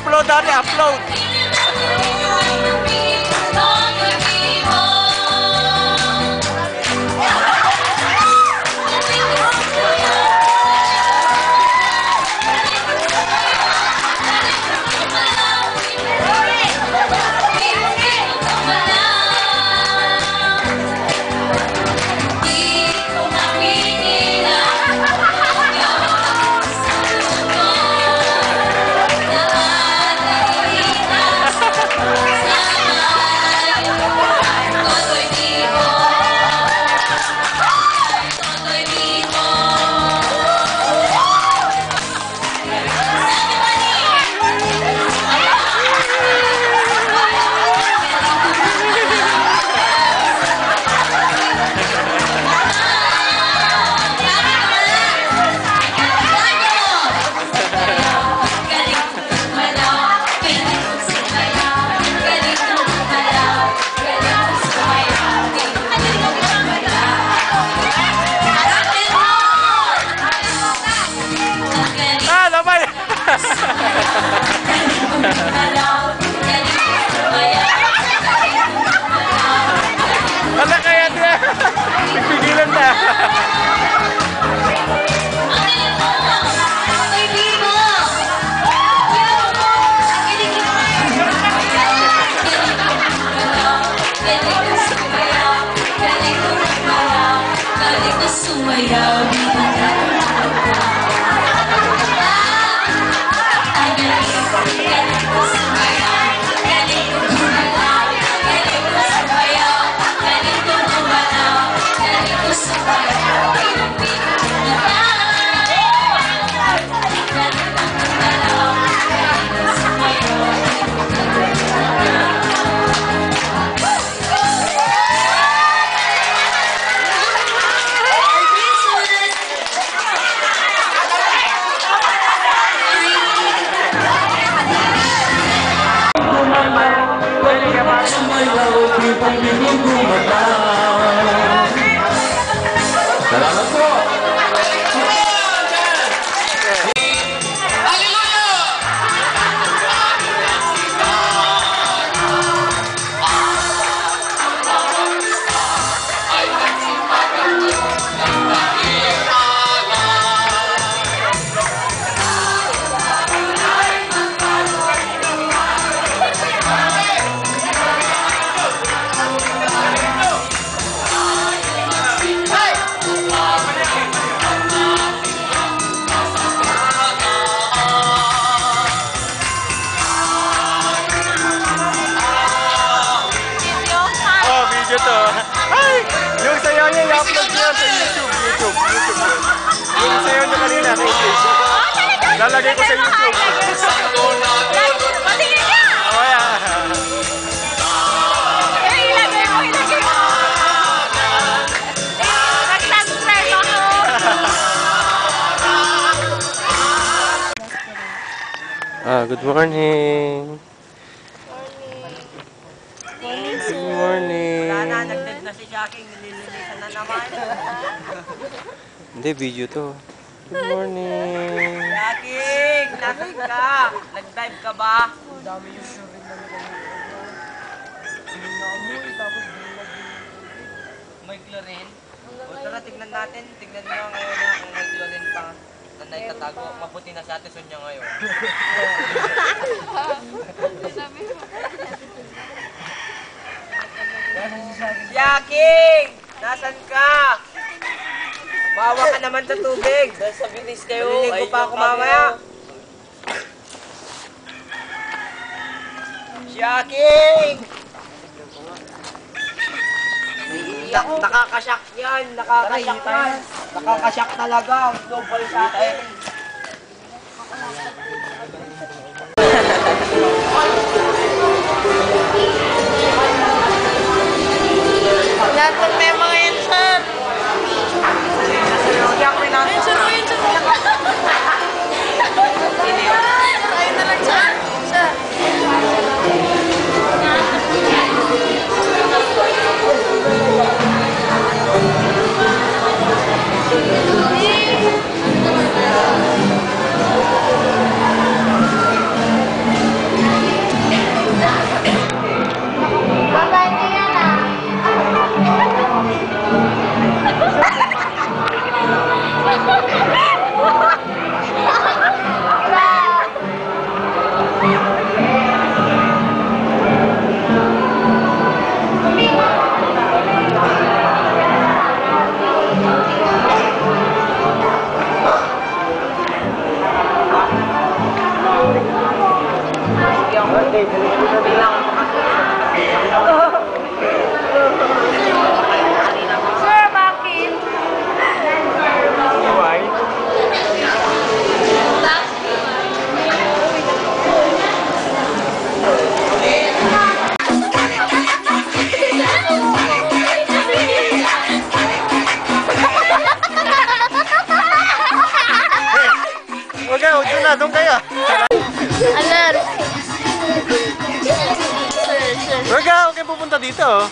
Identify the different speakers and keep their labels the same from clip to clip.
Speaker 1: upload natin, upload. Wala kaya na. Pigilan na.
Speaker 2: Salamat po!
Speaker 1: Ay! Yung sayaw niya, i-upload niya sa YouTube. Yung sayaw niya kanina, lalagay ko sa YouTube.
Speaker 3: Patingin niya!
Speaker 1: Oh, yeah.
Speaker 3: Ilagay mo. Nag-subscribe ako.
Speaker 1: Good morning. Good morning.
Speaker 4: Wala na, nag-live na si Jackie, nililinisan na naman.
Speaker 1: Hindi, video to. Good morning.
Speaker 4: Jackie, nasaan ka? Nag-live ka ba? May chlorine? O tara, tignan natin. Tignan nyo ngayon na kung may chlorine pa. Na naitatago. Mabuti na si Ate Sonia ngayon. Jackie! Nasaan ka? Bawa ka naman sa tubig. Sa bilis kayo. Naliligo pa ako mamaya. Jackie! Nakakasyak yan. Nakakasyak yan. Nakakasyak talaga. Global sa akin.
Speaker 3: Lahat ng mema ngayon, sir. Ayun, sir. Ayun na lang, sir. Sir.
Speaker 1: kayo pupunta dito. Oh.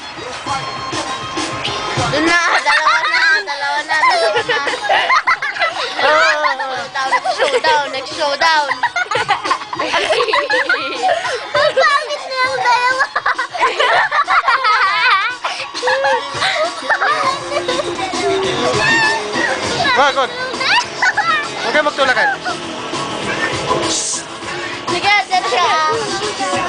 Speaker 3: Doon na, dalawa na. Next showdown. Ang pangit na yung dalawa.
Speaker 1: Bakit? Huwag kayo magtulakan.
Speaker 3: Sige, dyan siya. Sige na,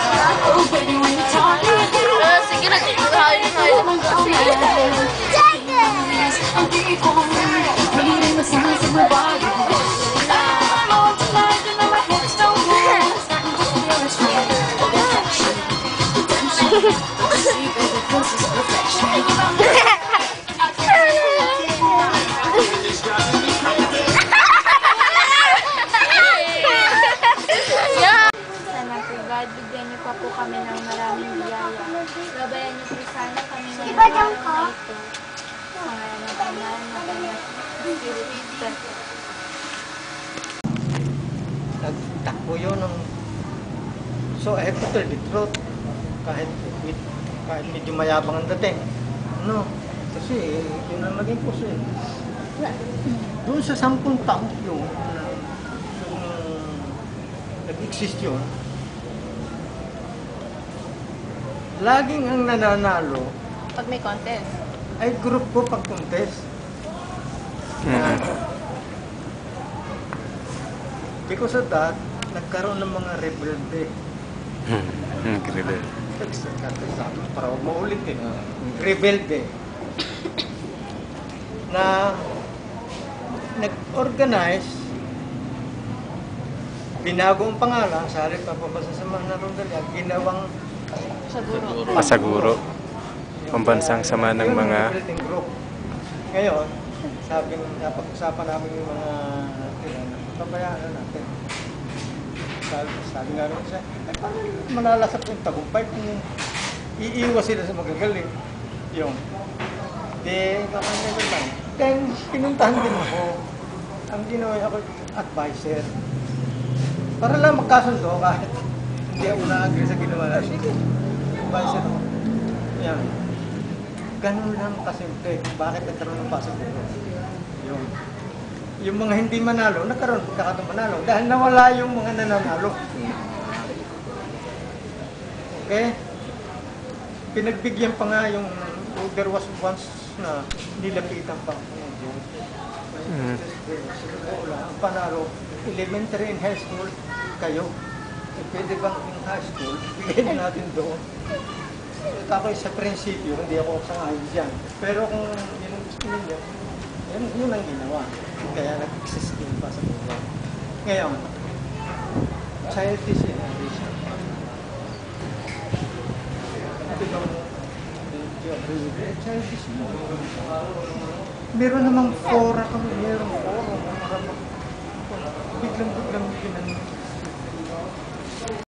Speaker 2: God, bigyan niyo pa po kami ng maraming biyaya. Gabayan niyo po sana kami ngayong araw na ito. Mga nabanal na banal. Spirit.
Speaker 5: Nagtakbo yun ng... So I have to tell the truth. Kahit medyo mayabang ang dating. Ano? Kasi yun ang naging puso eh. Doon sa 10 taon yung nag-exist yun, laging ang nananalo
Speaker 3: Pag may contest.
Speaker 5: ay group ko pag contest. Because of that, nagkaroon ng mga rebelde.
Speaker 1: Griller.
Speaker 5: Para huwag maulit eh. Rebelde. Na nag-organize, binago ang pangalan, sa halip na pabasa sa mga narundalia, ginawang
Speaker 1: Pasaguro. Pambansang sama ng mga...
Speaker 5: building group. Ngayon, napag-usapan namin yung mga pabayaan na natin. Sabi nga rin siya, paano malalasap yung tagumpay kung iiwas sila sa magagaling? Yung, kakanyagal lang. Then, pinuntahan din ako. Ang ginawa ako, advisor. Para lang magkasundo kahit hindi ako na-agree sa ginawa na. Sige, advisor ako. Yan. Ganun lang kasimple. Bakit nagkaroon ng pasaguro? Yung mga hindi manalo, nagkaroon pagkakataon manalo. Dahil nawala yung mga nananalo. Okay? Pinagbigyan pa nga yung there was once na nilapitan pa ako ng Diyos. Ang panalo, elementary and high school, kayo. Pwede bang yung high school, bigyan natin doon. Ako sa prinsipyo, hindi ako sangayon dyan. Pero kung yun ang gusto ninyo, yun ang ginawa. Kaya nag-exist din pa sa buhay. Ngayon, childish innovation. Childish mo. Meron namang fora kami, meron fora. Biglang ginanong.